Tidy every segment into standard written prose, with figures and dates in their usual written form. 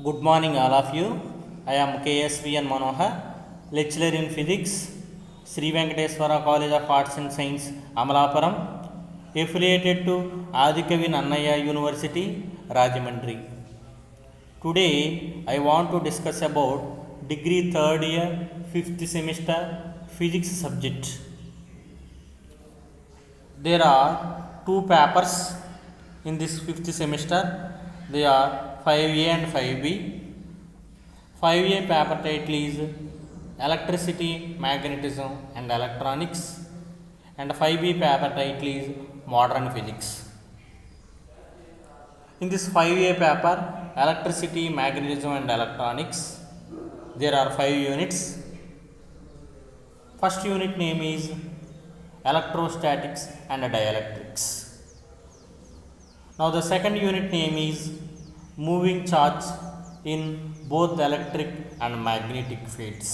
Good morning, all of you. I am KSVN Manohar, lecturer in physics, Sri Venkateswara College of Arts and Science, Amalapuram, affiliated to Adikavi Nannaya University, Rajahmundry. Today, I want to discuss about degree third year, 5th semester physics subject. There are two papers in this 5th semester. They are 5A and 5B. 5A paper title is Electricity, Magnetism and Electronics, and 5B paper title is Modern Physics. In this 5A paper, Electricity, Magnetism and Electronics, there are 5 units. First unit name is Electrostatics and Dielectrics. Now the second unit name is Moving Charge in both electric and magnetic fields.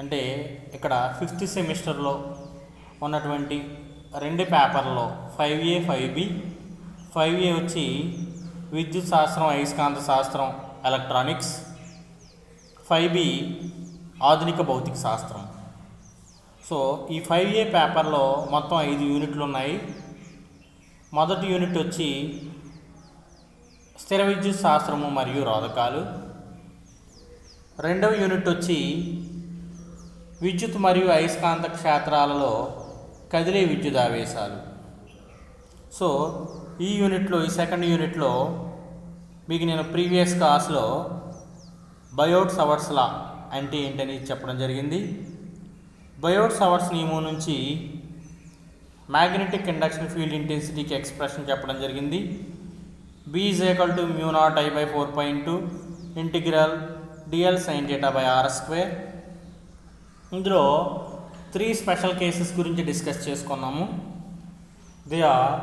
అంటే ఇక్కడ 5th సెమిస్టర్లో ఉన్నటువంటి రెండు పేపర్లో 5A 5B. 5A వచ్చి విద్యుత్ శాస్త్రం, అయస్కాంత శాస్త్రం, ఎలక్ట్రానిక్స్. 5B ఆధునిక భౌతిక శాస్త్రం. సో ఈ 5A పేపర్లో మొత్తం 5 యూనిట్లు ఉన్నాయి. మొదటి యూనిట్ వచ్చి స్థిర విద్యుత్ శాస్త్రము మరియు రోధకాలు. రెండవ యూనిట్ వచ్చి విద్యుత్ మరియు అయస్కాంత క్షేత్రాలలో కదిలే విద్యుదావేశాలు. సో ఈ సెకండ్ యూనిట్లో మీకు నేను ప్రీవియస్ క్లాస్లో బయోట్-సవర్ట్స్ లా అంటే ఏంటని చెప్పడం జరిగింది. బయోట్-సవర్ట్స్ నియమం నుంచి మ్యాగ్నెటిక్ ఇండక్షన్ ఫీల్డ్ ఇంటెన్సిటీకి ఎక్స్ప్రెషన్ చెప్పడం జరిగింది. B is equal to mu naught I by 4.2 integral dl sin theta by r square. ఇందులో 3 స్పెషల్ కేసెస్ గురించి డిస్కస్ చేసుకున్నాము. They are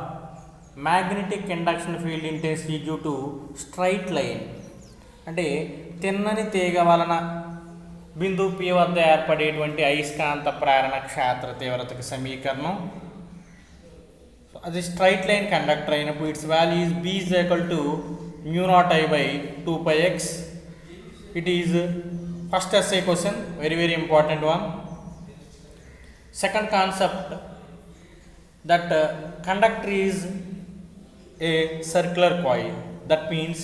magnetic induction field intensity due to straight line, అంటే తిన్నని తీగ వలన బిందువు P వద్ద ఏర్పడేటువంటి అయస్కాంత ప్రేరణ క్షేత్ర తీవ్రతకి సమీకరణం. అది స్ట్రైట్ లైన్ కండక్టర్ అయినప్పుడు it's value is B is equal to mu naught I by 2πx. It is first essay question, very important one. Second concept, that conductor is a circular coil. That means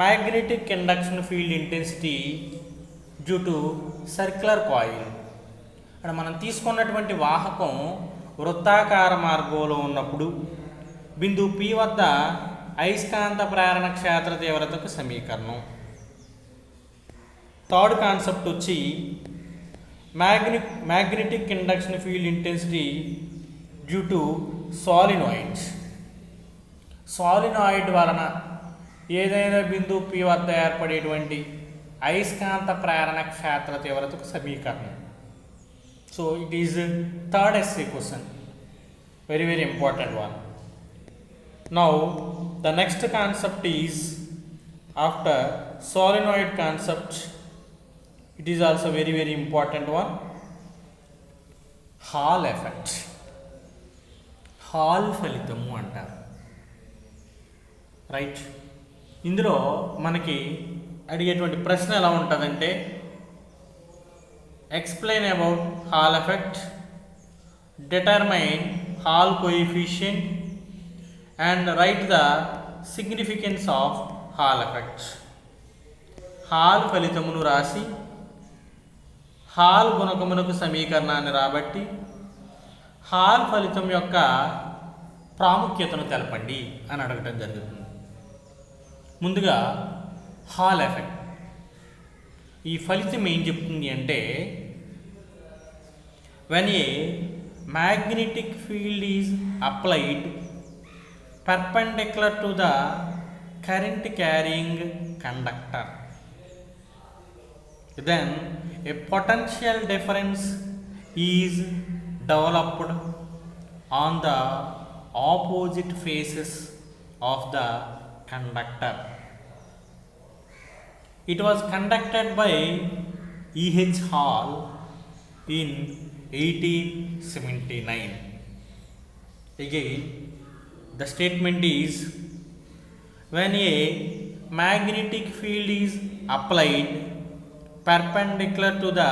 magnetic induction field intensity due to circular coil. అంటే మనం తీసుకున్నటువంటి వాహకం వృత్తాకార మార్గంలో ఉన్నప్పుడు బిందువు P వద్ద అయస్కాంత ప్రేరణ క్షేత్ర తీవ్రతకు సమీకరణం. థర్డ్ కాన్సెప్ట్ వచ్చి magnetic induction field intensity due to solenoids. Solenoid వలన ఏదైనా బిందువు P వద్ద ఏర్పడేటువంటి అయస్కాంత ప్రేరణ క్షేత్ర తీవ్రతకు సమీకరణం. So it is third essay question, very important one. Now the next concept is, after solenoid concept, it is also very important one, Hall effect. Hall ఫలితము అంటారు, రైట్. ఇందులో మనకి అడిగేటువంటి ప్రశ్న ఎలా ఉంటుందంటే, explain about Hall effect, determine Hall coefficient and write the significance of Hall effect. Hall ఫలితమును రాసి హాల్ గుణకమునకు సమీకరణాన్ని రాబట్టి హాల్ ఫలితం యొక్క ప్రాముఖ్యతను తెలపండి అని అడగటం జరుగుతుంది. ముందుగా హాల్ ఎఫెక్ట్, ఈ ఫలితం ఏం చెప్తుంది అంటే, when a magnetic field is applied perpendicular to the current carrying conductor, then a potential difference is developed on the opposite faces of the conductor. It was conducted by E.H. Hall in 1879. Again, the statement is, when a magnetic field is applied perpendicular to the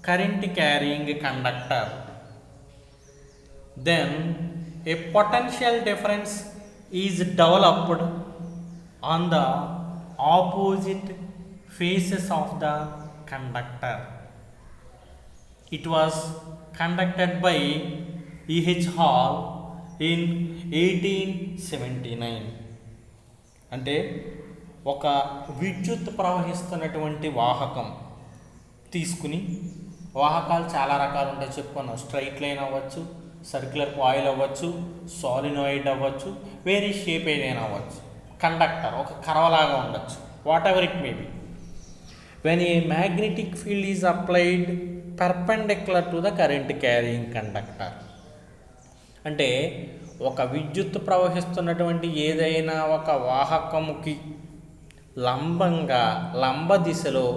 current carrying conductor, then a potential difference is developed on the opposite faces of the conductor. It was conducted by E.H. Hall in 1879. అంటే ఒక విద్యుత్ ప్రవహిస్తున్నటువంటి వాహకం తీసుకుని, వాహకాలు చాలా రకాలు ఉంటాయి చెప్పుకున్నాం. Straight line అవ్వచ్చు, circular coil అవ్వచ్చు, సాలినాయిడ్ అవ్వచ్చు, వేరే షేప్ ఏదైనా అవ్వచ్చు. కండక్టర్ ఒక కర్వలాగా ఉండొచ్చు, what ever it may be. When a magnetic field is applied perpendicular to the current carrying conductor, అంటే ఒక విద్యుత్ ప్రవహిస్తున్నటువంటి ఏదైనా ఒక వాహకముకి లంబంగా లంబ దిశలో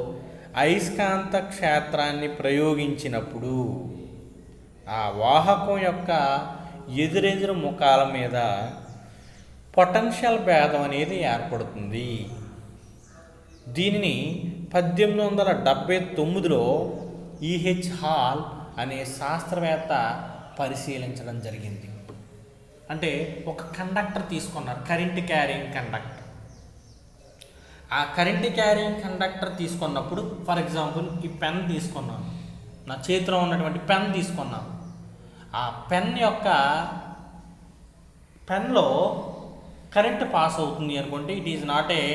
అయస్కాంత క్షేత్రాన్ని ప్రయోగించినప్పుడు ఆ వాహకం యొక్క ఎదురెదురు ముఖాల మీద పొటెన్షియల్ భేదం అనేది ఏర్పడుతుంది. దీనిని 1879లో ఈహెచ్ హాల్ అనే శాస్త్రవేత్త పరిశీలించడం జరిగింది. అంటే ఒక కండక్టర్ తీసుకున్నారు, కరెంట్ క్యారింగ్ కండక్టర్. ఆ కరెంట్ క్యారింగ్ కండక్టర్ తీసుకున్నప్పుడు, ఫర్ ఎగ్జాంపుల్ ఈ పెన్ తీసుకున్నాను, నా చేతిలో ఉన్నటువంటి పెన్ తీసుకున్నాను. ఆ పెన్లో కరెంట్ పాస్ అవుతుంది అనుకుంటే, it is not a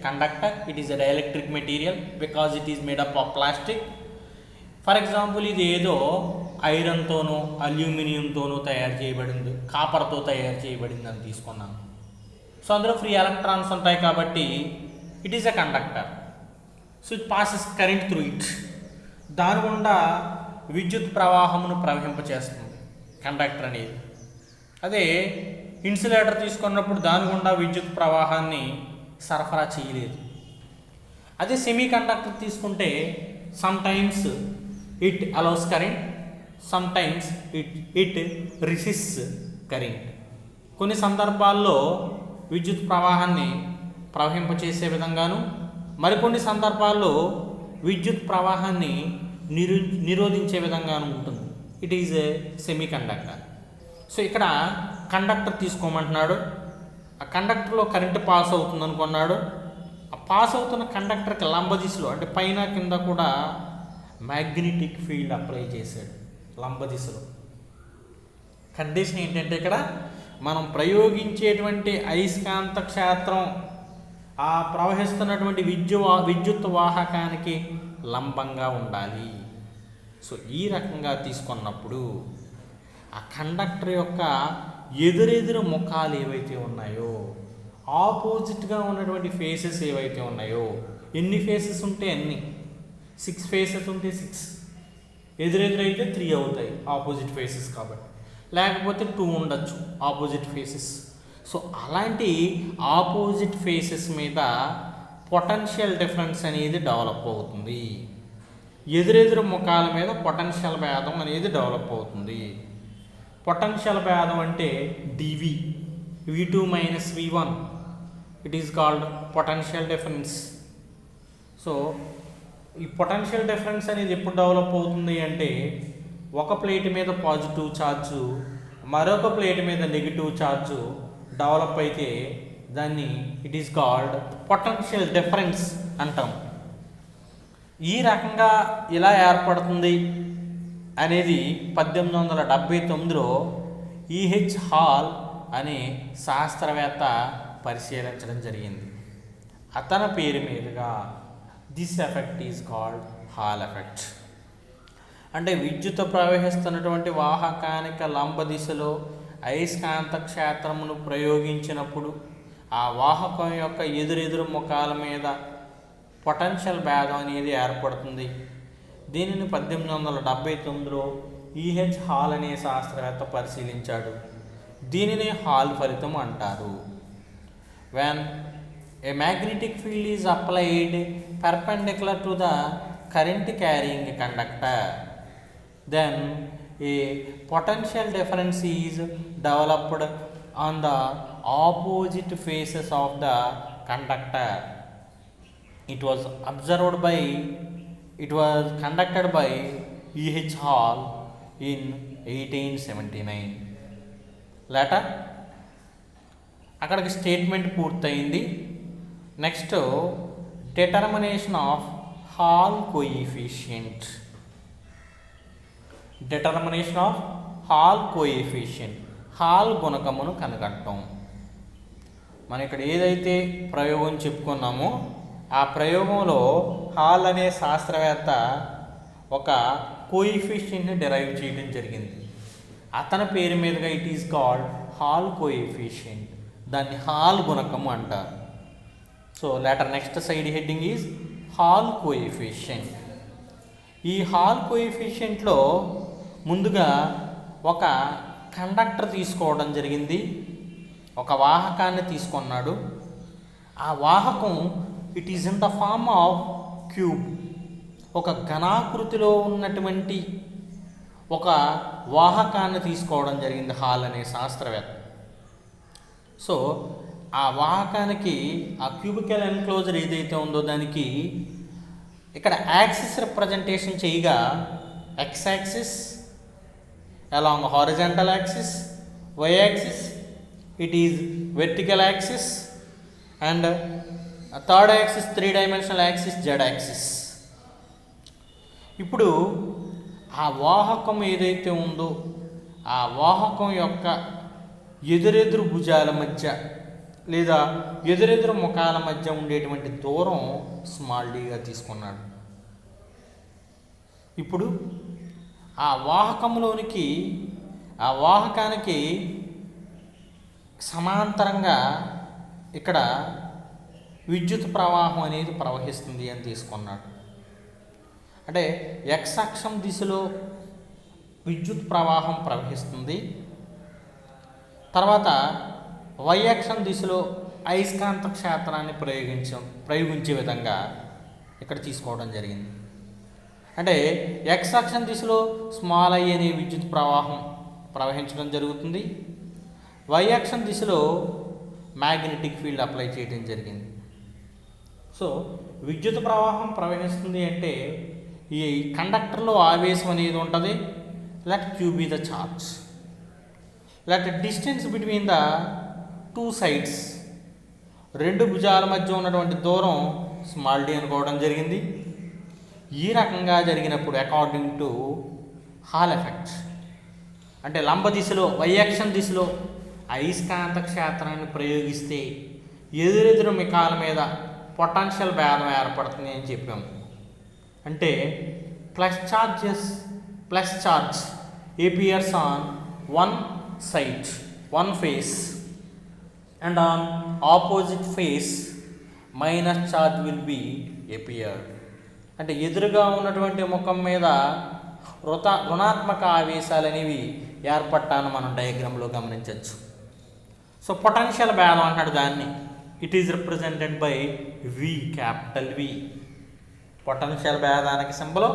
conductor, it is a dielectric material because it is made up of plastic. For example ఇది ఏదో ఐరన్తోనో అల్యూమినియంతోనో తయారు చేయబడింది, కాపర్తో తయారు చేయబడింది అని తీసుకున్నాను. సో అందులో ఫ్రీ ఎలక్ట్రాన్స్ ఉంటాయి కాబట్టి it is a conductor. So it passes current through it. దాని గుండా విద్యుత్ ప్రవాహమును ప్రవహింపచేస్తుంది కండక్టర్ అనేది. అదే ఇన్సులేటర్ తీసుకున్నప్పుడు దాని గుండా విద్యుత్ ప్రవాహాన్ని సరఫరా చేయలేదు. అదే సెమీ కండక్టర్ తీసుకుంటే sometimes it allows current, sometimes it resists current. కొన్ని సందర్భాల్లో విద్యుత్ ప్రవాహాన్ని ప్రవహింపచేసే విధంగాను, మరికొన్ని సందర్భాల్లో విద్యుత్ ప్రవాహాన్ని నిరోధించే విధంగాను ఉంటుంది. It is a semi conductor. So ఇక్కడ కండక్టర్ తీసుకోమంటున్నాడు. ఆ కండక్టర్లో కరెంటు పాస్ అవుతుంది అనుకున్నాడు. ఆ పాస్ అవుతున్న కండక్టర్కి లంబ దిశలో, అంటే పైన కింద కూడా మ్యాగ్నెటిక్ ఫీల్డ్ అప్లై చేశాడు లంబ దిశలో. కండిషన్ ఏంటంటే ఇక్కడ మనం ప్రయోగించేటువంటి అయస్కాంత క్షేత్రం ఆ ప్రవహిస్తున్నటువంటి విద్యుత్ వాహకానికి లంబంగా ఉండాలి. సో ఈ రకంగా తీసుకున్నప్పుడు ఆ కండక్టర్ యొక్క ఎదురెదురు ముఖాలు ఏవైతే ఉన్నాయో, ఆపోజిట్గా ఉన్నటువంటి ఫేసెస్ ఏవైతే ఉన్నాయో, ఎన్ని ఫేసెస్ ఉంటే అన్ని, 6 ఫేసెస్ ఉంటే 6, ఎదురెదురైతే 3 అవుతాయి ఆపోజిట్ ఫేసెస్ కాబట్టి, లేకపోతే 2 ఉండొచ్చు ఆపోజిట్ ఫేసెస్. సో అలాంటి ఆపోజిట్ ఫేసెస్ మీద పొటెన్షియల్ డిఫరెన్స్ అనేది డెవలప్ అవుతుంది. ఎదురెదురు ముఖాల మీద పొటెన్షియల్ భేదం అనేది డెవలప్ అవుతుంది. పొటెన్షియల్ భేదం అంటే డివి, V2 - V1, it is called potential difference. So ఈ పొటెన్షియల్ డిఫరెన్స్ అనేది ఎప్పుడు డెవలప్ అవుతుంది అంటే, ఒక ప్లేట్ మీద పాజిటివ్ ఛార్జు, మరొక ప్లేట్ మీద నెగిటివ్ ఛార్జు డెవలప్ అయితే దాన్ని it is called potential difference అంటాం. ఈ రకంగా ఇలా ఏర్పడుతుంది అనేది 1879లో ఈహెచ్ హాల్ అనే శాస్త్రవేత్త పరిశీలించడం జరిగింది. అతని పేరు మీదుగా this effect is called hall effect. అంటే విద్యుత్ ప్రవహిస్తున్నటువంటి వాహకానికి లంబ దిశలో అయస్కాంత క్షేత్రమును ప్రయోగించినప్పుడు ఆ వాహకం యొక్క ఎదురెదురు ముఖాల మీద పొటెన్షియల్ భేదం అనేది ఏర్పడుతుంది. దీనిని 1879లో ఈహెచ్ హాల్ అనే శాస్త్రవేత్త పరిశీలించాడు. దీనిని హాల్ ఫలితం అంటారు. When a magnetic field is applied perpendicular to the current carrying conductor, then a potential difference is developed on the opposite faces of the conductor. It was conducted by E.H. Hall in 1879. Later అక్కడికి statement పూర్తయింది. Next determination of Hall coefficient. Determination of Hall coefficient, Hall గుణకమును కనుగొనటం. మనం ఇక్కడ ఏదైతే ప్రయోగం చెప్పుకున్నామో ఆ ప్రయోగంలో హాల్ అనే శాస్త్రవేత్త ఒక కోఎఫిషియంట్ని డిరైవ్ చేయడం జరిగింది. అతని పేరు మీదుగా it is called Hall coefficient. దాన్ని హాల్ గుణకము అంటారు. So later next side heading is Hall coefficient. ఈ హాల్ కోఎఫిషియంట్లో ముందుగా ఒక కండక్టర్ తీసుకోవడం జరిగింది, ఒక వాహకాన్ని తీసుకున్నాడు. ఆ వాహకం it is in the form of cube, ఒక ఘనాకృతిలో ఉన్నటువంటి ఒక వాహకాన్ని తీసుకోవడం జరిగింది హాల్ అనే శాస్త్రవేత్త. సో ఆ వాహకానికి ఆ క్యూబికల్ ఎన్క్లోజర్ ఏదైతే ఉందో దానికి ఇక్కడ యాక్సిస్ రిప్రజెంటేషన్ చేయగా x axis along horizontal axis, y axis it is vertical axis, and third axis 3 dimensional axis z axis. ఇప్పుడు ఆ వాహకం ఏదైతే ఉందో ఆ వాహకం యొక్క ఎదురెదురు భుజాల మధ్య లేదా ఎదురెదురు ముఖాల మధ్య ఉండేటువంటి దూరం స్మాల్ డీగా తీసుకున్నాడు. ఇప్పుడు ఆ వాహకంలోనికి ఆ వాహకానికి సమాంతరంగా ఇక్కడ విద్యుత్ ప్రవాహం అనేది ప్రవహిస్తుంది అని తీసుకున్నాడు. అంటే ఎక్స్ అక్షం దిశలో విద్యుత్ ప్రవాహం ప్రవహిస్తుంది, తర్వాత వై అక్షం దిశలో అయస్కాంత క్షేత్రాన్ని ప్రయోగించే విధంగా ఇక్కడ తీసుకోవడం జరిగింది. అంటే ఎక్స్ అక్షం దిశలో స్మాల్ ఐ అనే విద్యుత్ ప్రవాహం ప్రవహించడం జరుగుతుంది, వై అక్షం దిశలో మ్యాగ్నెటిక్ ఫీల్డ్ అప్లై చేయడం జరిగింది. సో విద్యుత్ ప్రవాహం ప్రవహిస్తుంది అంటే ఈ కండక్టర్లో ఆవేశం అనేది ఉంటుంది. Let q be the charge, let distance between the 2 sides, 2 భుజాల మధ్య ఉన్నటువంటి దూరం స్మాల్ డి అనుకోవడం జరిగింది. ఈ రకంగా జరిగినప్పుడు అకార్డింగ్ టు హాల్ ఎఫెక్ట్ అంటే లంబ దిశలో వై అక్షం దిశలో అయస్కాంత క్షేత్రాన్ని ప్రయోగిస్తే ఎదురెదురు మికాల మీద పొటెన్షియల్ భేదం ఏర్పడుతుంది అని చెప్పాము. అంటే plus charge appears on one side, one face, and on opposite face minus charge will be appeared. అంటే ఎదురుగా ఉన్నటువంటి ముఖం మీద రుణాత్మక ఆవేశాలు అనేవి ఏర్పడటాన్ని మనం డయాగ్రామ్లో గమనించవచ్చు. సో పొటెన్షియల్ భేదం అంటాడు దాన్ని. It is represented by V, capital V. Potential భేదానికి సింబల్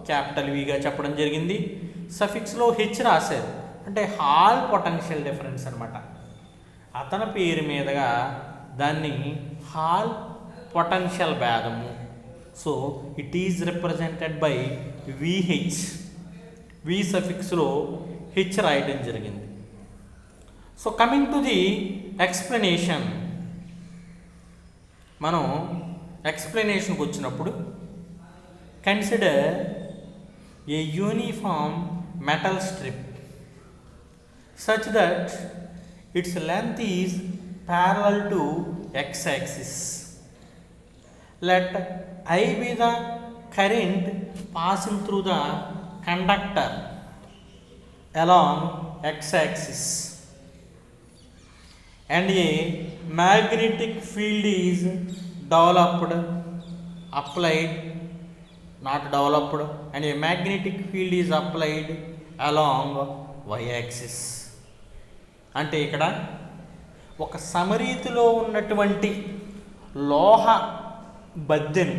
క్యాపిటల్ విగా చెప్పడం జరిగింది. సఫిక్స్లో హెచ్ రాశారు, అంటే హాల్ పొటెన్షియల్ డిఫరెన్స్ అనమాట. అతని పేరు మీదుగా దాన్ని హాల్ పొటెన్షియల్ భేదము. So it is represented by V H, V సఫిక్స్లో హెచ్ రాయడం జరిగింది. So coming to the explanation, మనం ఎక్స్ప్లెనేషన్కి వచ్చినప్పుడు consider a uniform metal strip such that its length is parallel to x-axis. Let I be the current passing through the conductor along x-axis, and a magnetic field is developed, applied, not developed, and a magnetic field is applied along y-axis. అంటే ఇక్కడ ఒక సమరీతిలో ఉన్నటువంటి లోహ బద్దెను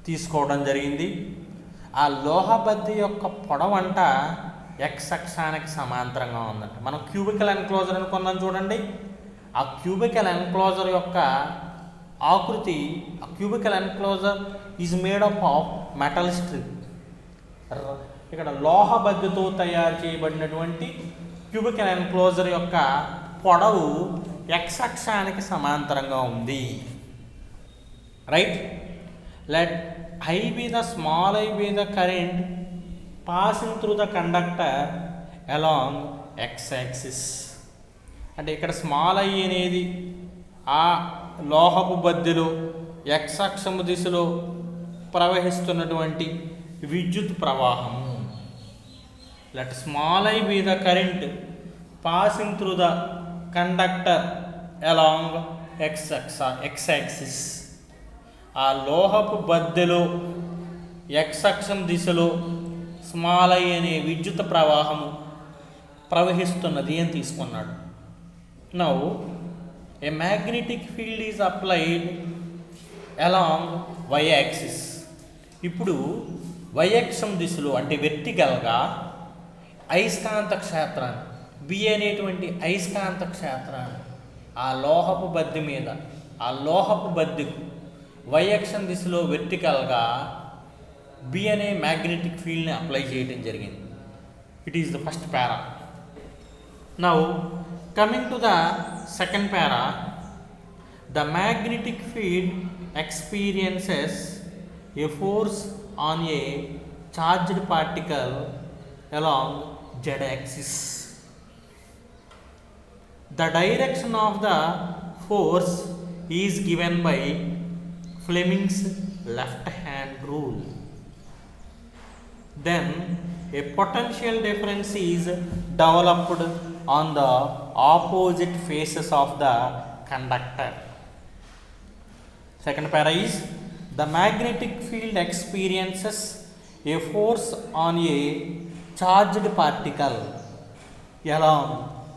తీసుకోవడం జరిగింది. ఆ లోహ బద్దె యొక్క పొడవంట ఎక్స్ అక్షానికి సమాంతరంగా ఉందంట. మనం క్యూబికల్ ఎన్క్లోజర్ అనుకున్నాం చూడండి, ఆ క్యూబికల్ ఎన్క్లోజర్ యొక్క ఆకృతి cubical enclosure is made up of metal strip. ఇక్కడ లోహ బద్దెతో తయారు చేయబడినటువంటి క్యూబికల్ ఎన్క్లోజర్ యొక్క పొడవు ఎక్స్ అక్షానికి సమాంతరంగా ఉంది. Right. Let I be the small I be the current passing through the conductor along x-axis. అంటే ఇక్కడ స్మాల్ ఐ అనేది ఆ లోహపు బద్దెలో ఎక్స్ అక్షము దిశలో ప్రవహిస్తున్నటువంటి విద్యుత్ ప్రవాహము. Let small I be the current passing through the conductor along X axis. ఆ లోహపు బద్దెలో ఎక్స్ అక్షం దిశలో స్మాల్ ఐ అనే విద్యుత్ ప్రవాహము ప్రవహిస్తున్నది అని తీసుకున్నాడు. Now a magnetic field is applied along y axis. ఇప్పుడు వై అక్షం దిశలో అంటే వెర్టికల్గా అయస్కాంత క్షేత్రాన్ని బి అనేటువంటి అయస్కాంత క్షేత్రాన్ని ఆ లోహపు బద్దె మీద ఆ లోహపు బద్దెకు వై అక్షం దిశలో వెర్టికల్గా బి అనే మ్యాగ్నెటిక్ ఫీల్డ్ని అప్లై చేయడం జరిగింది. It is the first para. Now coming to the second para, the magnetic field experiences A force on a charged particle along z axis. The direction of the force is given by Fleming's left hand rule. Then a potential difference is developed on the opposite faces of the conductor. Second para is the magnetic field experiences a force on a charged particle along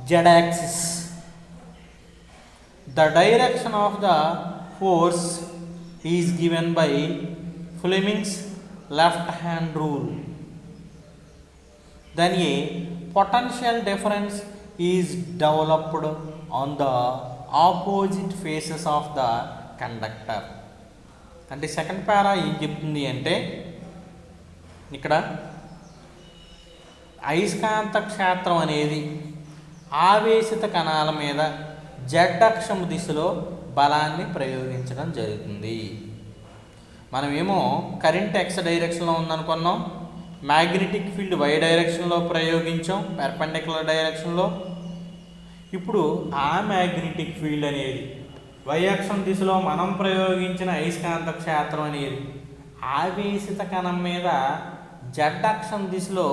z axis. The direction of the force is given by Fleming's left hand rule. Then a potential difference is developed on the opposite faces of the conductor. అంటే second పారా ఏం చెప్తుంది అంటే ఇక్కడ అయస్కాంత క్షేత్రం అనేది ఆవేశిత కణాల మీద జెడ్ అక్షం దిశలో బలాన్ని ప్రయోగించడం జరుగుతుంది. మనమేమో కరెంట్ ఎక్స్ డైరెక్షన్లో ఉందనుకున్నాం, మ్యాగ్నెటిక్ ఫీల్డ్ వై డైరెక్షన్లో ప్రయోగించాం పెర్పెండిక్యులర్ డైరెక్షన్లో. ఇప్పుడు ఆ మ్యాగ్నెటిక్ ఫీల్డ్ అనేది వై అక్షం దిశలో మనం ప్రయోగించిన అయస్కాంత క్షేత్రం అనేది ఆవేశిత కణం మీద జెడ్ అక్షం దిశలో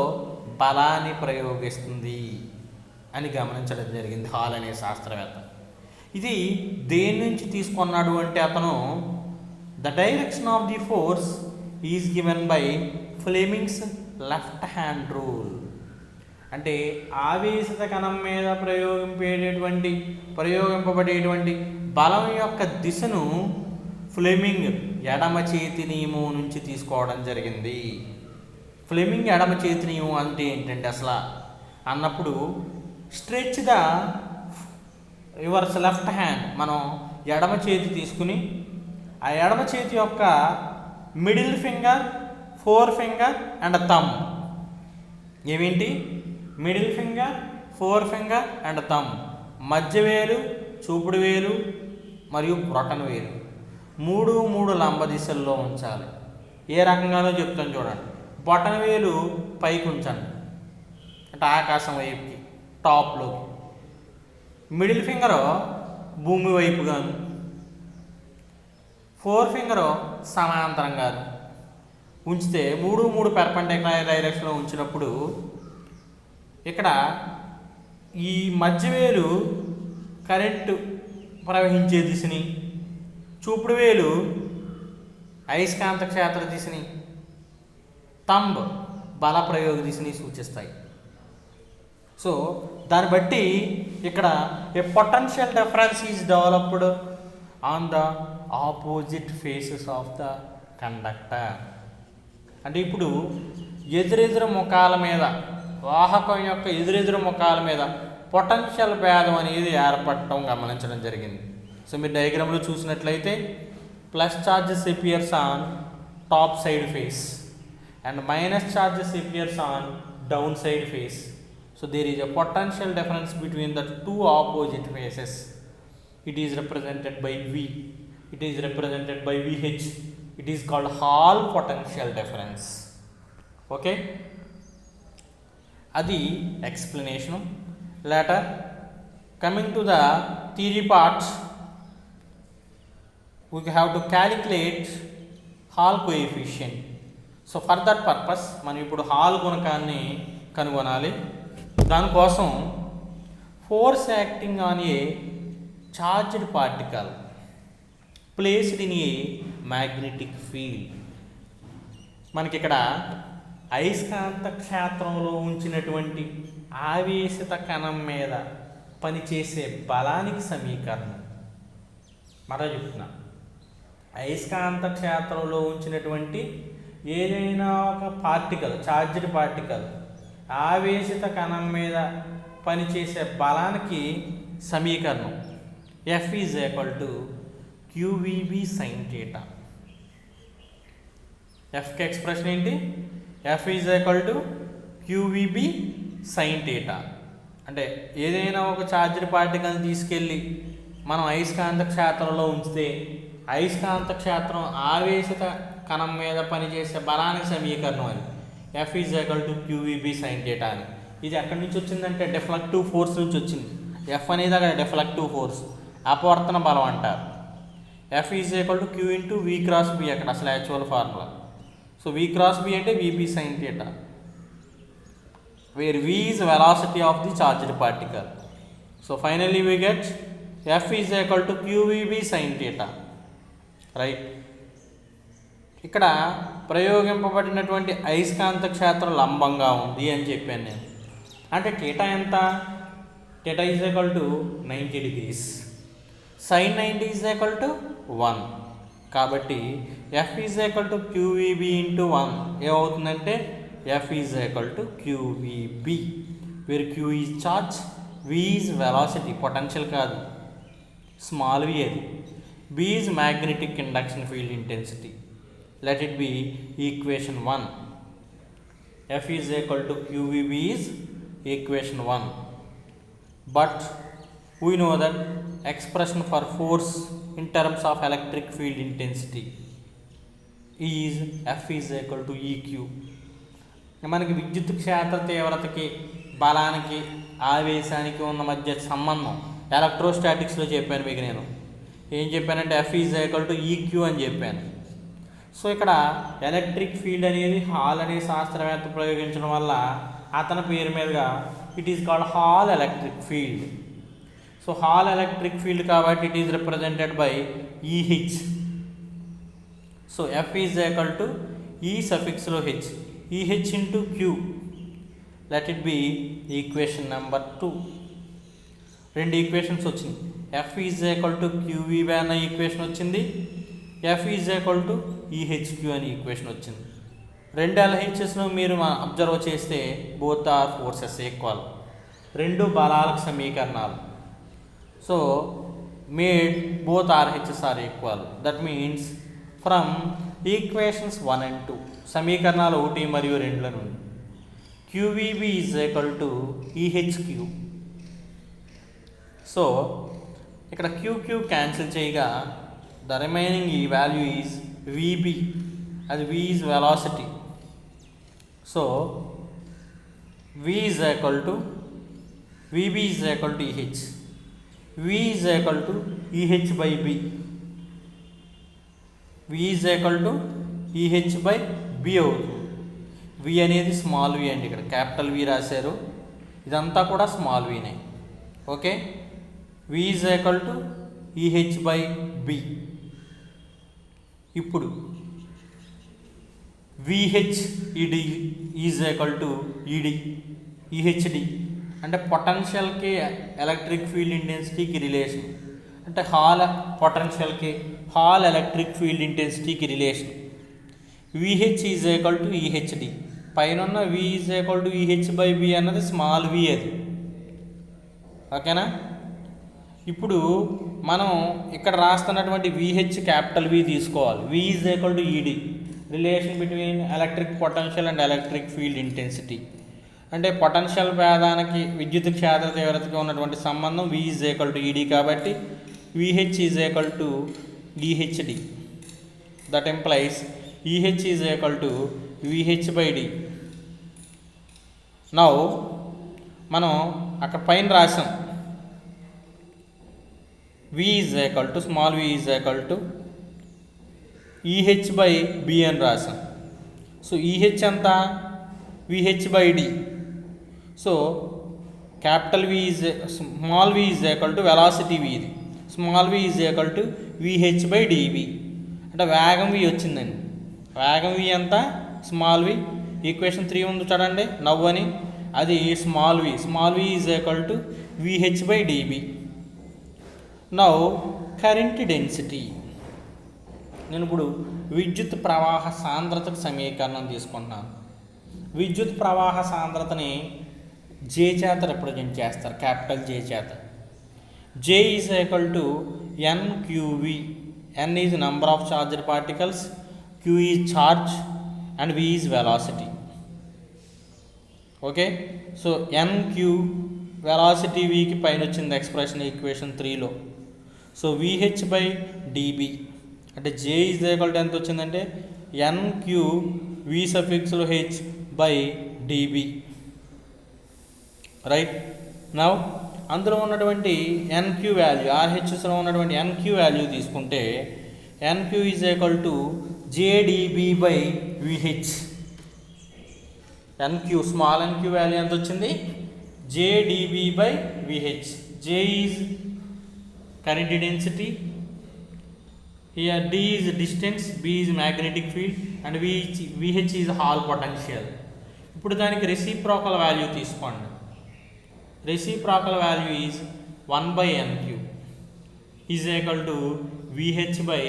బలాన్ని ప్రయోగిస్తుంది అని గమనించడం జరిగింది హాల్ అనే శాస్త్రవేత్త. ఇది దేని నుంచి తీసుకున్నాడు అంటే అతను the direction of the force is given by Fleming's left hand rule. అంటే ఆవేశిత కణం మీద ప్రయోగింపబడేటువంటి బలం యొక్క దిశను ఫ్లెమింగ్ ఎడమ చేతి నియమం నుంచి తీసుకోవడం జరిగింది. ఫ్లెమింగ్ ఎడమ చేతి నియమం అంటే ఏంటంటే అసలు అన్నప్పుడు stretch the yours left hand, మనం ఎడమ చేతి తీసుకుని ఆ ఎడమ చేతి యొక్క middle finger, forefinger and thumb, ఏమేంటి middle finger, forefinger and thumb, మధ్య వేలు, చూపుడు వేలు మరియు బ్రొటన్ వేలు మూడు మూడు లంబ దిశల్లో ఉంచాలి. ఏ రకంగానో చెప్తాను చూడండి. బొటన్ వేలు పైకి ఉంచండి అంటే ఆకాశం వైపుకి టాప్లోకి, మిడిల్ ఫింగరు భూమి వైపుగాను, ఫోర్ ఫింగరు సమాంతరంగాను ఉంచితే మూడు మూడు పెర్పెండిక్యులర్ డైరెక్షన్లో ఉంచినప్పుడు ఇక్కడ ఈ మధ్యవేలు కరెంటు ప్రవహించే దిశని, చూపుడు వేలు అయస్కాంత క్షేత్ర దిశని, థంబ్ బల ప్రయోగ దిశని సూచిస్తాయి. సో దాన్ని బట్టి ఇక్కడ ఏ potential difference is developed on the opposite faces of the conductor. అంటే ఇప్పుడు ఎదురెదురు ముఖాల మీద, వాహకం యొక్క ఎదురెదురు ముఖాల మీద పొటెన్షియల్ భేదం అనేది ఏర్పడటం గమనించడం జరిగింది. సో మీరు డయాగ్రామ్లో చూసినట్లయితే plus charges appears on top side face and minus charges appears on down side face. So there is a potential difference between the two opposite faces. It is represented by V. It is represented by VH. It is called Hall potential difference. Okay, adi explanation. Later coming to the theory part, we have to calculate Hall coefficient. So for that purpose మనం ఇప్పుడు hall గుణకాన్ని కనుగొనాలి. దానికోసం force acting on a charged particle placed in a magnetic field. మనకి ఇక్కడ అయస్కాంత క్షేత్రంలో ఉంచినటువంటి ఆవేశిత కణం మీద పనిచేసే బలానికి సమీకరణం. మరో చెప్తున్నా, అయస్కాంత క్షేత్రంలో ఉంచినటువంటి ఏదైనా ఒక పార్టికల్, చార్జ్డ్ పార్టికల్ ఆవేశిత కణం మీద పనిచేసే బలానికి సమీకరణం F is equal to QVB sin theta. Fకి ఎక్స్ప్రెషన్ ఏంటి? F is equal to QVB sin theta. అంటే ఏదైనా ఒక చార్జ్డ్ పార్టికల్ని తీసుకెళ్ళి మనం అయస్కాంత క్షేత్రంలో ఉంచితే అయస్కాంత క్షేత్రం ఆవేశిత కణం మీద పనిచేసే బలానికి సమీకరణం అది F is equal to QVB sin theta అని. ఇది ఎక్కడి నుంచి వచ్చిందంటే డిఫ్లెక్టివ్ ఫోర్స్ నుంచి వచ్చింది. F అనేది అక్కడ డిఫ్లెక్టివ్ ఫోర్స్, అపవర్తన బలం అంటారు. F is equal to Q into V cross B అక్కడ అసలు actual formula. So V cross B అంటే VB sin theta, where V is velocity of the charged particle. So finally we get F is equal to QVB sin theta, right? ఇక్కడ ప్రయోగింపబడినటువంటి అయస్కాంత క్షేత్రం లంబంగా ఉంది అని చెప్పాను నేను. అంటే థీటా ఎంత? Theta is equal to 90 degrees. sin 90 is equal to 1. కాబట్టి F is equal to QVB into 1 ఏమవుతుందంటే F is equal to QVB, where Q is charge, V is velocity, potential కాదు, స్మాల్ v అది, B is magnetic induction field intensity. Let it be equation 1. F is equal to QVB is equation 1. But we know that expression for force in terms of electric field intensity is F is equal to EQ. మనకి విద్యుత్ క్షేత్ర తీవ్రతకి బలానికి ఆవేశానికి ఉన్న మధ్య సంబంధం ఎలక్ట్రోస్టాటిక్స్లో చెప్పాను మీకు. నేను ఏం చెప్పానంటే F is equal to EQ అని చెప్పాను. సో ఇక్కడ ఎలక్ట్రిక్ ఫీల్డ్ అనేది హాల్ అనే శాస్త్రవేత్త ప్రయోగించడం వల్ల అతని పేరు మీదుగా it is called Hall electric field. So Hall electric field కాబట్టి it is represented by EH. So F is equal to E సఫిక్స్లో H, EH into Q. Let it be equation number 2. రెండు equations వచ్చింది. F is equal to QVB అన్న equation వచ్చింది, F is equal to EHQ అనే equation వచ్చింది. రెండు LHSను మీరు observe చేస్తే బోత్ ఆర్ ఫోర్సెస్ ఈక్వల్, రెండు బలాలకు సమీకరణాలు. So made both RHS are equal. That means from equations 1 and 2 సమీకరణాలు 1 మరియు 2 నుండి QVB is equal to EHQ. సో ఇక్కడ QQ క్యాన్సిల్ చేయగా ద రిమైనింగ్ ఈ వాల్యూ ఈజ్ VB, అది V is velocity. So V is equal to VB is equal to EH, V is equal to EH by B, V is equal to EH by B అవుతుంది. V అనేది small v అండి, ఇక్కడ capital V రాశారు, ఇదంతా కూడా small vనే. Okay, V is equal to EH by B. ఇప్పుడు VH ED is equal to EHD అంటే పొటెన్షియల్కి ఎలక్ట్రిక్ ఫీల్డ్ ఇంటెన్సిటీకి రిలేషన్, అంటే హాల్ పొటెన్షియల్కి హాల్ ఎలక్ట్రిక్ ఫీల్డ్ ఇంటెన్సిటీకి relation. VH is equal to EHD, పైన V is equal to EH by B అన్నది small v అది. ఓకేనా? ఇప్పుడు మనం ఇక్కడ రాస్తున్నటువంటి విహెచ్ క్యాపిటల్ వి తీసుకోవాలి. వి ఈజ్ ఈక్వల్ టు ఈడి, relation between electric potential and electric field intensity. అంటే పొటెన్షియల్ భేదానికి విద్యుత్ క్షేత్ర తీవ్రతకి ఉన్నటువంటి సంబంధం వి ఈజ్ ఈక్వల్ టు ఈడి కాబట్టి V H is equal to E H D. That implies E H is equal to V H by D. Now మనం అక్కడ పైన రాసాం V is equal to small v is equal to EH by B అని రాసాం. So EH అంతా VH by D. So capital V is small v is equal to velocity v, ఇది small v is equal to VH by dV. అంటే వేగం v వచ్చిందండి. వేగం v అంతా small v. Equation 3 ఉంది చూడండి నవ్వు అని, అది small v is equal to VH by dB. Now current density. నేను ఇప్పుడు విద్యుత్ ప్రవాహ సాంద్రతకు సమీకరణం తీసుకుంటున్నాను. విద్యుత్ ప్రవాహ సాంద్రతని జే చేత రిప్రజెంట్ చేస్తారు, క్యాపిటల్ జే చేత. J is equal to n q v. N is number of charged particles, q is charge and v is velocity. Okay, so n q velocity వికి పైన వచ్చింది ఎక్స్ప్రెషన్ ఈక్వేషన్ 3లో. సో విహెచ్ బై డిబి అంటే J is equal to ఎంత వచ్చిందంటే n q V సఫిక్స్లో H by d B. Right. Now అందులో ఉన్నటువంటి ఎన్క్యూ వాల్యూ, ఆర్హెచ్ఎస్లో ఉన్నటువంటి ఎన్క్యూ వాల్యూ తీసుకుంటే n q is equal to J d B by V H. N q small NQ value ఎంత వచ్చింది? J d B by V H. J is current density, here d is distance, b is magnetic field and VH is Hall potential. ఇప్పుడు దానికి reciprocal value తీసుకోండి. Reciprocal value is 1/nq is equal to VH by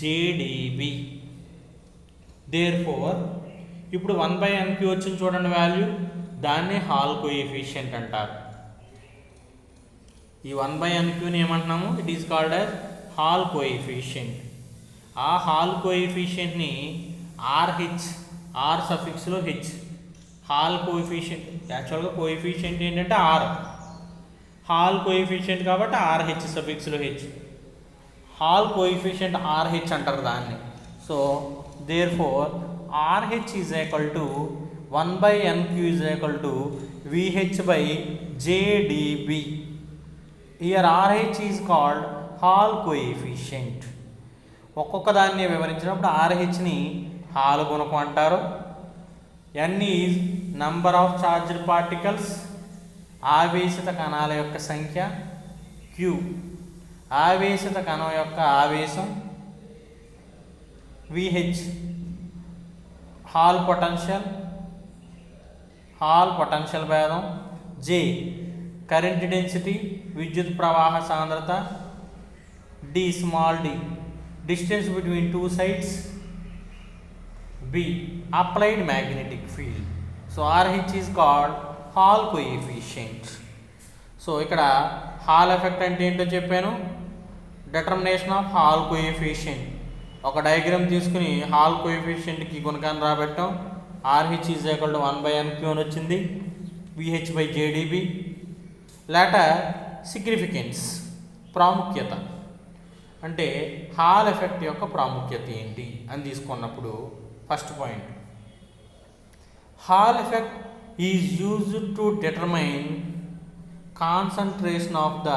JdB. Therefore ఇప్పుడు 1/nq వచ్చింది చూడండి value, దాన్నే hall coefficient అంటారు. ఈ 1/nqని ఏమంటున్నాము? It is called as Hall coefficient. ఆ హాల్ కోఎఫిషియంట్ని ఆర్హెచ్, ఆర్ సఫిక్స్లో హెచ్, హాల్ కోఎఫిషియంట్. యాక్చువల్గా కోఎఫిషియంట్ ఏంటంటే ఆర్, హాల్ కోఎఫిషియంట్ కాబట్టి ఆర్హెచ్ సఫిక్స్లో హెచ్, హాల్ కోఎఫిషియంట్ ఆర్హెచ్ అంటారు దాన్ని. So therefore R H is equal to 1/nq is equal to VH by JdB. Here RH is called Hall coefficient. ఒక్కొక్క దాన్ని వివరించినప్పుడు ఆర్హెచ్ని Hall గుణకం అంటారు. N is number of charged particles, ఆవేశిత కణాల యొక్క సంఖ్య. క్యూ ఆవేశిత కణం యొక్క ఆవేశం. విహెచ్ హాల్ పొటెన్షియల్ భేదం. జే కరెంట్ డెన్సిటీ విద్యుత్ ప్రవాహ సాంద్రత. D small D distance between two sides. B applied magnetic field. So R H is called Hall coefficient. So ఇక్కడ హాల్ ఎఫెక్ట్ అంటే ఏంటో చెప్పాను. Determination of Hall coefficient. ఒక డయాగ్రామ్ తీసుకుని హాల్ కోఎఫిషియంట్కి గుణకాన్ని రాబెట్టాం. R H is equal to 1/nq అని వచ్చింది, VH by JdB. Later significance, ప్రాముఖ్యత. అంటే హాల్ ఎఫెక్ట్ యొక్క ప్రాముఖ్యత ఏంటి అని తీసుకున్నప్పుడు first point, Hall effect is used to determine concentration of the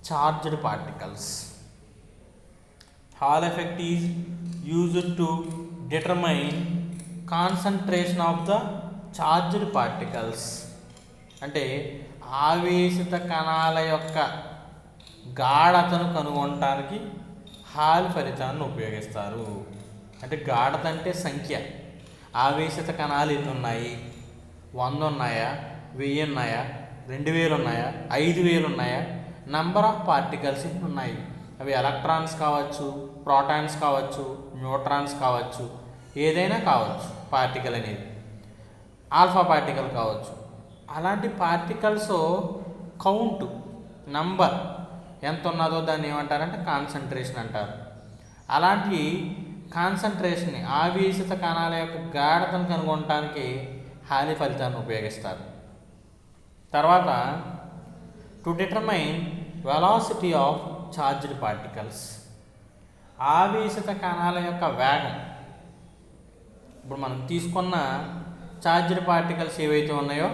charged particles. Hall effect is used to determine concentration of the charged particles. అంటే ఆవేశిత కణాల యొక్క గాఢతను కనుగొనడానికి హాల్ ఫలితాన్ని ఉపయోగిస్తారు. అంటే గాఢత అంటే సంఖ్య. ఆవేశిత కణాలు ఎన్ని ఉన్నాయి? 100 ఉన్నాయా, 1000 ఉన్నాయా, 2000 ఉన్నాయా, 5000 ఉన్నాయా? నంబర్ ఆఫ్ పార్టికల్స్ ఎన్ని ఉన్నాయి? అవి ఎలక్ట్రాన్స్ కావచ్చు, ప్రోటాన్స్ కావచ్చు, న్యూట్రాన్స్ కావచ్చు, ఏదైనా కావచ్చు. పార్టికల్ అనేది ఆల్ఫా పార్టికల్ కావచ్చు. అలాంటి పార్టికల్స్ కౌంట్, నంబర్ ఎంత ఉన్నదో దాన్ని ఏమంటారంటే కాన్సన్ట్రేషన్ అంటారు. అలాంటి కాన్సన్ట్రేషన్ని ఆవేశిత కణాల యొక్క గాఢతను కనుగొనడానికి హాలీ ఫలితాన్ని ఉపయోగిస్తారు. తర్వాత to determine velocity of charged particles, ఆవేశిత కణాల యొక్క వేగం. ఇప్పుడు మనం తీసుకున్న చార్జ్డ్ పార్టికల్స్ ఏవైతే ఉన్నాయో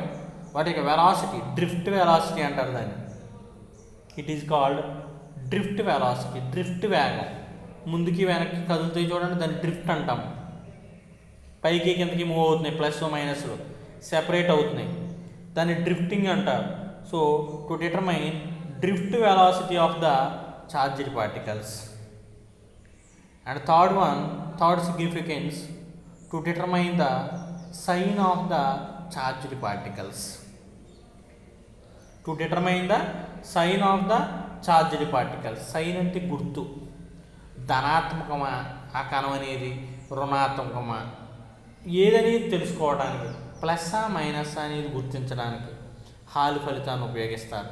వాటి యొక్క వెలాసిటీ, డ్రిఫ్ట్ వెలాసిటీ అంటారు దాన్ని. It is called drift velocity. Drift వేగం, ముందుకి వెనక్కి కదులుతాయి చూడండి, దాన్ని డ్రిఫ్ట్ అంటాం. పైకి కిందకి మూవ్ అవుతున్నాయి, ప్లస్ మైనస్లు సెపరేట్ అవుతున్నాయి, దాన్ని డ్రిఫ్టింగ్ అంటారు. So to determine drift velocity of the charged particles. And third significance, to determine the sign of the charged particles. To determine the sign of the charged particles. Sign అంటే గుర్తు, ధనాత్మకమా ఆ కణం అనేది, రుణాత్మకమా ఏదనేది తెలుసుకోవడానికి, plus minus అనేది గుర్తించడానికి hall ఫలితాన్ని ఉపయోగిస్తారు.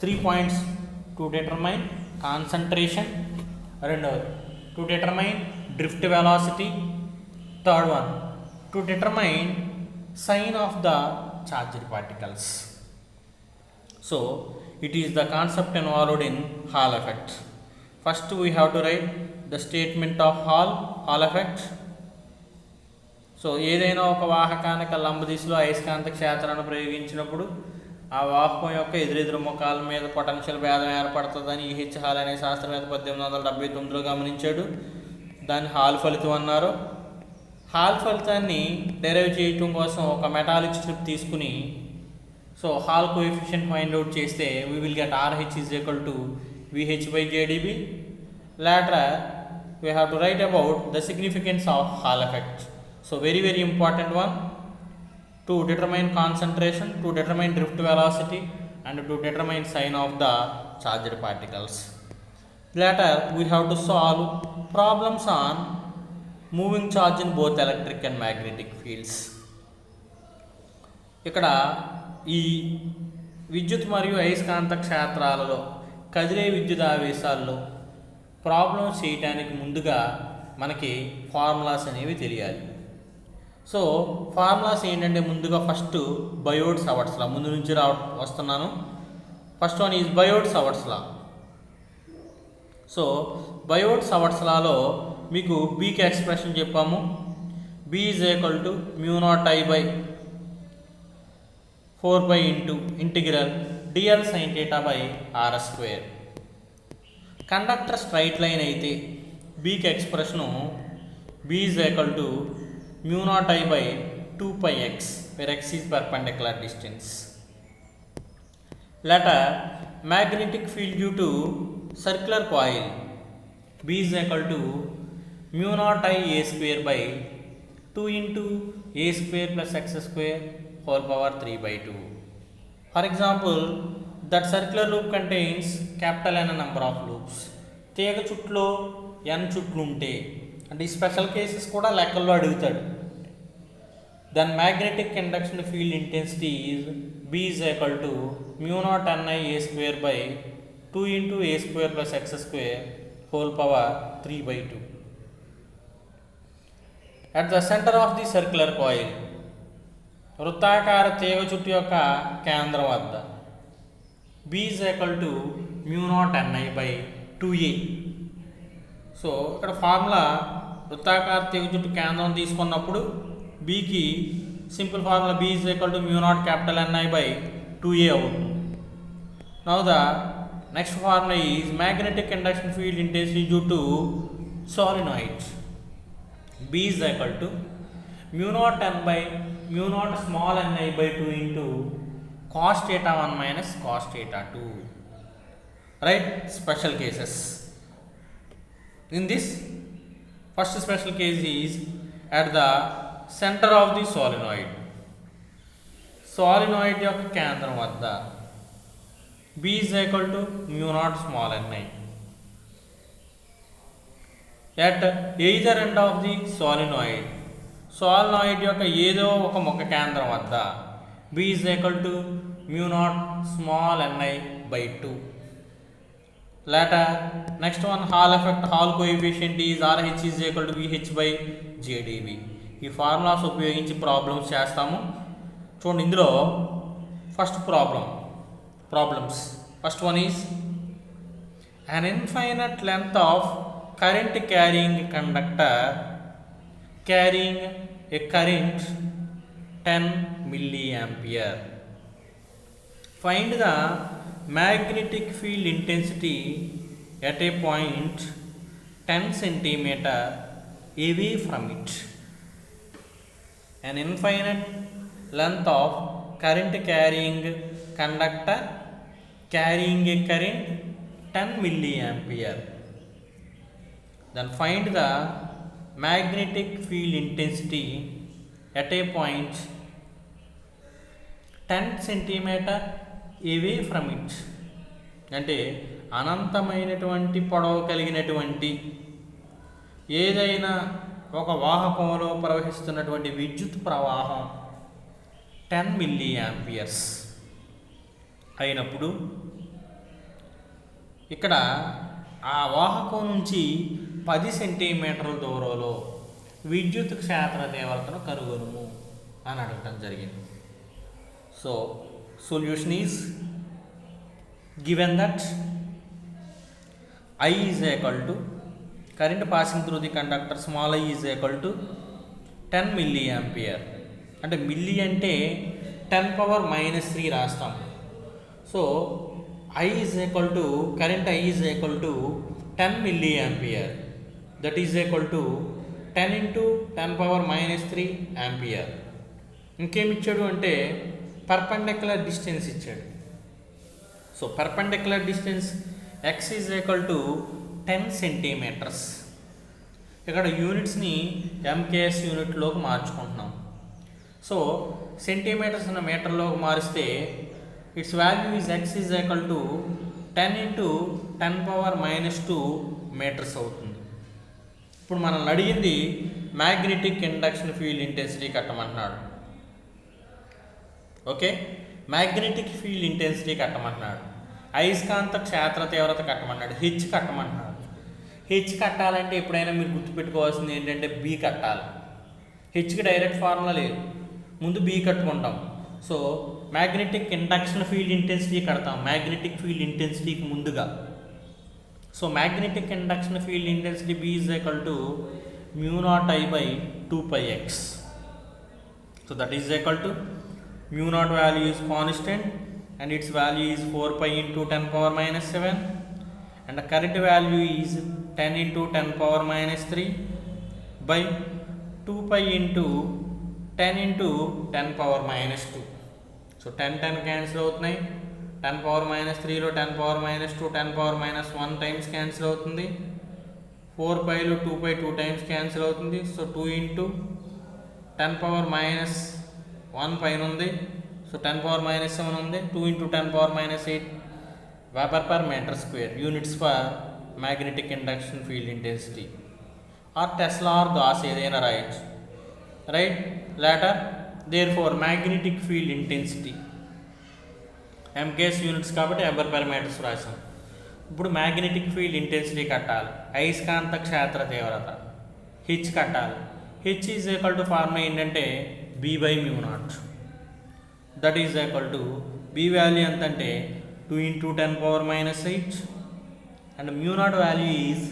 3 points టు డిటర్మైన్ కాన్సన్ట్రేషన్, రెండవది to determine drift velocity, third one to determine sign of the charged particles. So it is the concept involved in Hall effect. First we have to write the statement of Hall effect. So ఏదైనా ఒక వాహకానికి లంబదిశలో అయస్కాంత క్షేత్రాన్ని ప్రయోగించినప్పుడు ఆ వాహకం యొక్క ఎదురెదురు ముఖాల మీద potential భేదం ఏర్పడుతుందని ఈహెచ్ హాల్ అనే శాస్త్రవేత్త 1879లో గమనించాడు. దాన్ని హాల్ ఫలితం అన్నారు. హాల్ ఫలితాన్ని డెరైవ్ చేయటం కోసం ఒక మెటాలిక్ స్ట్రిప్ తీసుకుని so Hall coefficient find out చేస్తే we will get RH is equal to VH/JdB. Later we have to write about the significance of Hall effect. So very important one, to determine concentration, to determine drift velocity and to determine sign of the charged particles. Later we have to solve problems on moving charge in both electric and magnetic fields. ఇక్కడ ఈ విద్యుత్ మరియు అయస్కాంత క్షేత్రాలలో కదిలే విద్యుత్ ఆవేశాల్లో problems చేయడానికి ముందుగా మనకి ఫార్ములాస్ అనేవి తెలియాలి. సో ఫార్ములాస్ ఏంటంటే ముందుగా ఫస్ట్ బయోట్ సవర్ట్స్ లా, ముందు నుంచి వస్తున్నాను. First one is Biot Savart's law. So Biot Savart's లాలో మీకు బీకి ఎక్స్ప్రెషన్ చెప్పాము. B is equal to μ0I/4π into integral dl sin θ by r². Conductor straight line అయితే బీకి expression B is equal to μ0I/2πx where x is perpendicular distance. Later magnetic field due to circular coil, B is equal to μ0I/a² into a² plus x² whole power 3/2. For example, that circular loop contains capital N number of loops. తీగ చుట్టులో n చుట్లు ఉంటే, అంటే ఈ special cases కూడా లెక్కల్లో అడుగుతాడు. Then magnetic induction field intensity is B is equal to μ0NI/a² into a² plus x² whole power 3/2. At the center of the circular coil, వృత్తాకార తీగ చుట్టు యొక్క కేంద్రం వద్ద B is equal to μ0NI/2a. So ఇక్కడ ఫార్ములా వృత్తాకార తీగ చుట్టు కేంద్రం తీసుకున్నప్పుడు బీకి simple formula B is equal to μ0NI/2a అవుతుంది. Now the next formula is magnetic induction field intensity due to solenoid. B is equal to μ0n/2 into cos θ1 minus cos θ2. Right? Special cases. In this, first special case is at the center of the solenoid. Solenoid యొక్క కేంద్రం వద్ద B is equal to μ0 ni. At either end of the solenoid, solenoid యొక్క ఏదో ఒక ముఖ కేంద్రం వద్ద B is equal to μ0 ni/2. later. Next one, Hall effect, Hall coefficient is RH is equal to VH by JdV. ఈ formulas ఉపయోగించి problems చేస్తాము. చూడండి ఇందులో first problems first one is an infinite length of current carrying conductor carrying a current 10 milliampere. Find the magnetic field intensity at a point 10 centimeter away from it. An infinite length of current carrying conductor carrying a current 10 milliampere. Then find the magnetic field intensity at a point 10 centimeter away from it. అంటే అనంతమైనటువంటి పొడవు కలిగినటువంటి ఏదైనా ఒక వాహకంలో ప్రవహిస్తున్నటువంటి విద్యుత్ ప్రవాహం 10 milliamperes అయినప్పుడు ఇక్కడ ఆ వాహకం నుంచి 10 సెంటీమీటర్ల దూరంలో విద్యుత్ క్షేత్ర తీవ్రతను కనుగొనుము అని అడగటం జరిగింది. So solution is given that I is equal to current passing through the conductor small I is equal to 10 milliampere. అంటే మిల్లీ అంటే 10⁻³ రాస్తాం. So I is equal to current I is equal to 10 milliampere, that is equal to 10 into 10⁻³ ampere. ఇంకేమి ఇచ్చాడు అంటే perpendicular distance ఇచ్చాడు. So perpendicular distance x is equal to 10 centimeters. ఇక్కడ యూనిట్స్ని MKS యూనిట్లోకి మార్చుకుంటున్నాం. సో సెంటీమీటర్స్ అన్న మీటర్లోకి మారిస్తే its value is x is equal to 10 into 10⁻² meters అవుతుంది. ఇప్పుడు మనల్ని అడిగింది మ్యాగ్నెటిక్ ఇండక్షన్ ఫీల్డ్ ఇంటెన్సిటీ కట్టమంటున్నాడు. ఓకే, మ్యాగ్నెటిక్ ఫీల్డ్ ఇంటెన్సిటీ కట్టమంటున్నాడు. అయస్కాంత క్షేత్ర తీవ్రత కట్టమన్నాడు. హెచ్ కట్టమంటున్నాడు. హెచ్ కట్టాలంటే ఎప్పుడైనా మీరు గుర్తుపెట్టుకోవాల్సింది ఏంటంటే బి కట్టాలి. హెచ్కి డైరెక్ట్ ఫార్ములా లేదు, ముందు బి కట్టుకుంటాం. So magnetic induction field intensity కడతాం మ్యాగ్నెటిక్ ఫీల్డ్ ఇంటెన్సిటీకి ముందుగా. So magnetic induction field intensity B is equal to μ0I/2πx. So that is equal to μ0 value is constant and its value is 4π into 10⁻⁷, and the current value is 10 into 10⁻³ by 2π into 10 into 10⁻². So 10 cancel అవుతున్నాయి. 10⁻³ 10⁻², 10⁻1 times cancel అవుతుంది. 4πలో 2π 2 times cancel అవుతుంది. So 2 into 10⁻1 పైన ఉంది. So 10⁻7 ఉంది. 2 into 10⁻8 weber per metre square units for magnetic induction field intensity. Or tesla or gauss ఏదైనా రాయొచ్చు, right. Later therefore magnetic field intensity MKS units కాబట్టి weber per metres రాసాం. ఇప్పుడు magnetic field intensity కట్టాలి. అయస్కాంత క్షేత్ర తీవ్రత హెచ్ కట్టాలి. H is equal to formula ఏంటంటే B/μ0. That is equal to B value ఎంత అంటే 2 into 10⁻8 and μ0 value is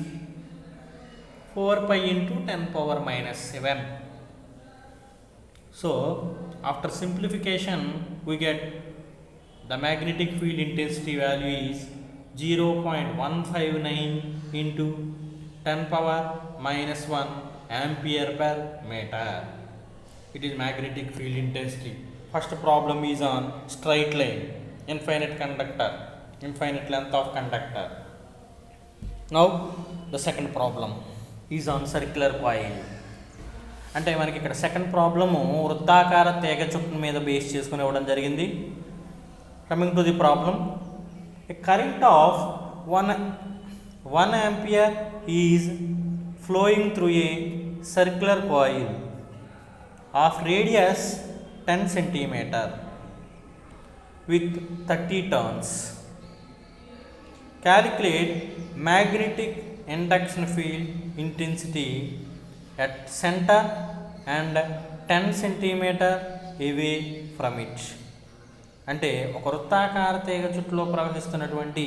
4π into 10⁻7. So after simplification we get the magnetic field intensity value is 0.159 into 10⁻⁻1 ampere per meter. It is magnetic field intensity. First problem is on straight line, infinite length of conductor. Now the second problem is on circular coil. అంటే మనకి ఇక్కడ second problem వృత్తాకార తీగ చుట్టు మీద base చేసుకుని ఇవ్వడం జరిగింది. Coming to the problem, A current of 1 ampere is flowing through a circular coil of radius 10 centimeter with 30 turns. Calculate magnetic induction field intensity at center and 10 centimeter away from it. అంటే ఒక వృత్తాకార తీగ చుట్టులో ప్రవహిస్తున్నటువంటి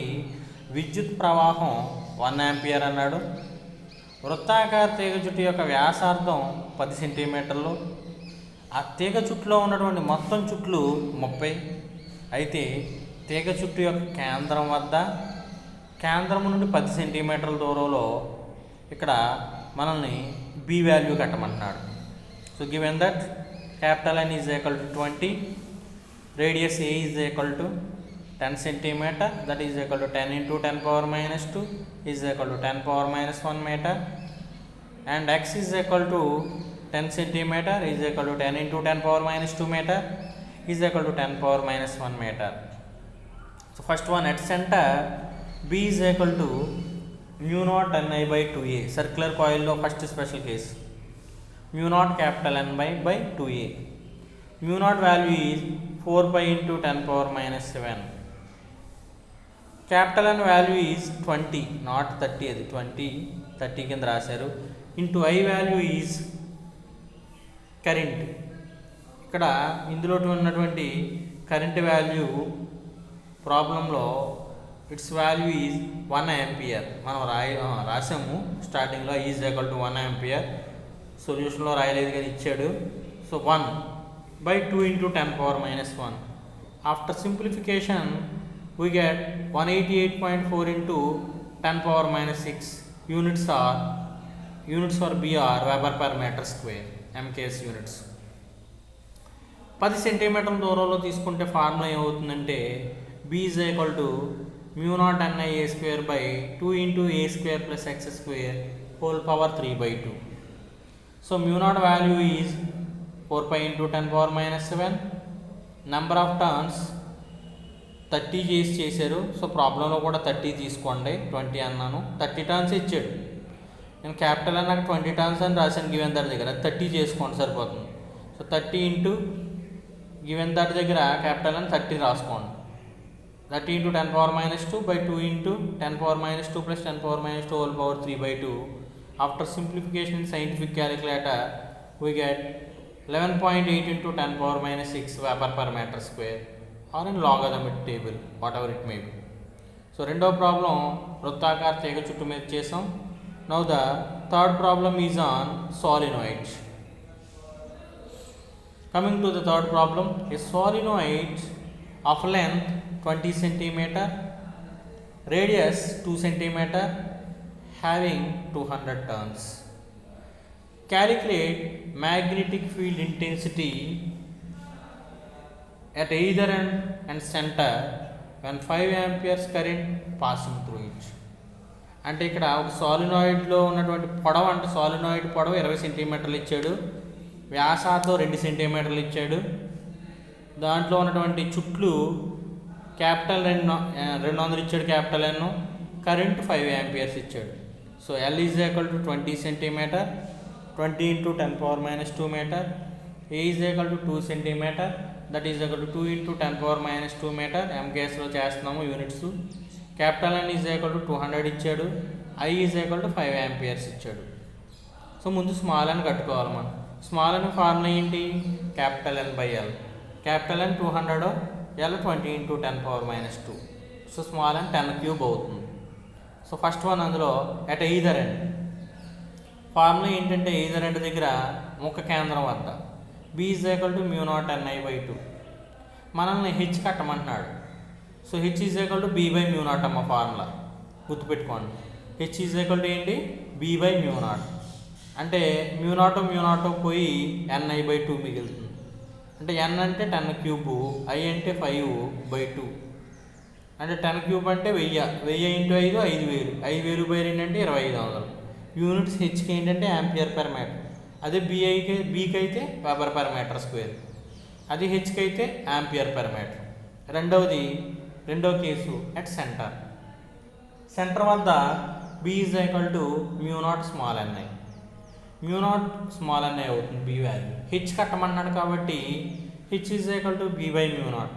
విద్యుత్ ప్రవాహం 1 ampere అన్నాడు. వృత్తాకార తీగ చుట్టు యొక్క వ్యాసార్థం 10 సెంటీమీటర్లు. ఆ తీగ చుట్టులో ఉన్నటువంటి మొత్తం చుట్లు 30. అయితే తీగ చుట్టు యొక్క కేంద్రం నుండి 10 సెంటీమీటర్ల దూరంలో ఇక్కడ మనల్ని బి వాల్యూ కట్టమంటున్నాడు. So given that capital N is equal to 20, radius a is equal to 10 centimeter, that is equal to 10 into 10 power minus 2 is equal to 10 power minus 1 meter, and x is equal to 10 centimeter is equal to 10 into 10 power minus 2 meter is equal to 10 power minus 1 meter. So first one at center B is equal to mu naught Ni by 2a, circular కాయిల్లో first special case mu naught capital N by 2a. mu naught value is 4 pi into 10 power minus 7. Capital N value is 20, not 30, అది 30 కింద రాశారు. Into I value is current. ఇక్కడ ఇందులో ఉన్నటువంటి current value ప్రాబ్లంలో its value is 1 ampere. మనం రాసాము స్టార్టింగ్లో ఈజ్ ఈక్వల్ టు 1 ఆంపియర్. సొల్యూషన్లో రాయలేదు కానీ ఇచ్చాడు. So 1 by 2 into 10 power minus 1. After simplification we get 188.4 into 10 power minus 6. Units for B are Weber per meter square, MKS units. 10 సెంటీమీటర్ల దూరంలో తీసుకుంటే ఫార్ములా ఏమవుతుందంటే B is equal to mu naught Ni a square by 2 into a square plus x square whole power 3 by 2. So mu naught value is 4 pi into 10 power minus 7. Number of turns 30 చేశారు. So ప్రాబ్లంలో కూడా 30 తీసుకోండి, 20 అన్నాను. 30 turns ఇచ్చాడు. నేను capital అన్నాక 20 turns అని రాశాను గివెన్ దట్ దగ్గర. 30 చేసుకోండి సరిపోతుంది. సో 30 ఇంటూ గివెన్ దట్ దగ్గర క్యాపిటల్ అని 30 రాసుకోండి. 30 into 10 power minus 2 by 2 into 10 power minus 2 plus 10 power minus 2 whole power 3 by 2. After simplification in scientific calculator, we get 11.8 into 10 power minus 6 Weber per meter square, or in logarithmic table, whatever it may be. So రెండో problem వృత్తాకార తీగ చుట్టు మీద చేసాం. Now the third problem is on solenoid. Coming to the third problem, a solenoid of length 20 centimeter, radius 2 centimeter, having 200 turns. Calculate magnetic field intensity at either end and center when 5 amperes current passing through it. అంటే ఇక్కడ ఒక సాలినాయిడ్లో ఉన్నటువంటి పొడవు, అంటే solenoid పొడవు 20 సెంటీమీటర్లు ఇచ్చాడు, వ్యాసార్థం 2 సెంటీమీటర్లు ఇచ్చాడు. దాంట్లో ఉన్నటువంటి చుట్లు క్యాపిటల్ 200 ఇచ్చాడు క్యాపిటల్ N, కరెంట్ 5 ఆంపియర్స్ ఇచ్చాడు. So L is equal to 20 centimetre, 20 into 10 power minus 2 meter. A is equal to 2 centimetre, that is equal to 2 into 10 power minus 2 meter. MKSలో చేస్తున్నాము units. Capital N is equal to 200 ఇచ్చాడు, I is equal to 5 amperes ఇచ్చాడు. So ముందు small అని కట్టుకోవాలి మనం. Small అని formula ఏంటి? Capital N by L. Capital N 200, L 20 into 10 power minus 2. So small N 10 cube అవుతుంది. సో ఫస్ట్ వన్ అందులో అట్ ఈదర్ ఎండ్ ఫార్ములా ఏంటంటే ఈదర్ ఎండ్ దగ్గర ముఖ కేంద్రం వద్ద B is equal to mu naught Ni by 2. మనల్ని H కట్టమంటున్నాడు. So H is equal to B by mu naught అమ్మ ఫార్ములా గుర్తుపెట్టుకోండి. హెచ్ ఈజ్ ఈక్వల్ టు ఏంటి? B by mu naught. అంటే mu naught పోయి Ni by 2 మిగులుతుంది. అంటే N అంటే 10 క్యూబు, I అంటే 5 by 2. అంటే 10 క్యూబ్ అంటే 1000 ఇంటూ 5 5000, 5000 బై 2 అంటే 2500. యూనిట్స్ హెచ్కి ఏంటంటే ఆంపియర్ పర్ మీటర్. అదే బీకి అయితే వెబర్ పర్ మీటర్ స్క్వేర్, అది హెచ్కి అయితే ఆంపియర్ పర్ మీటర్. రెండో కేసు అట్ సెంటర్ వద్ద B is equal to mu naught small Ni. mu naught small Ni అవుతుంది B వాల్యూ. హెచ్ కట్టమన్నాడు కాబట్టి H is equal to B by mu naught.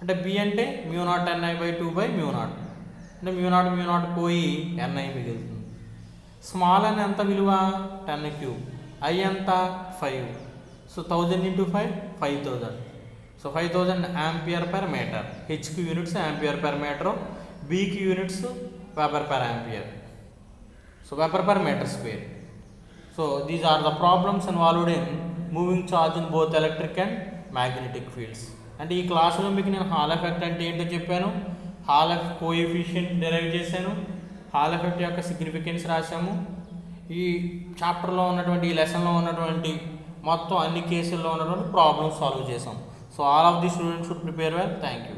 అంటే B అంటే mu naught Ni by 2 by mu naught. అంటే mu naught పోయి N I మిగులుతుంది. స్మాల్ n ఎంత విలువ 10³ ఐ ఎంత 5. సో 1000 ఇంటూ 5 5000. సో 5000 ఆంపియర్ పర్ మీటర్. హెచ్కి యూనిట్స్ ఆంపియర్ పర్ మీటర్, బీకి units weber per ampere. So weber per metre square. So these are the problems involved in moving charge in both electric and magnetic fields. అంటే ఈ క్లాసులో మీకు నేను hall effect అంటే ఏంటో చెప్పాను, హాల్ ఎఫ్ కోఎఫిషియంట్ డెరైవ్ చేశాను, హాల్ ఎఫెక్ట్ యొక్క సిగ్నిఫికెన్స్ రాశాము. ఈ చాప్టర్లో ఉన్నటువంటి ఈ లెసన్లో ఉన్నటువంటి మొత్తం అన్ని కేసుల్లో ఉన్నటువంటి ప్రాబ్లమ్స్ సాల్వ్ చేసాం. So all of the students should prepare well. Thank you.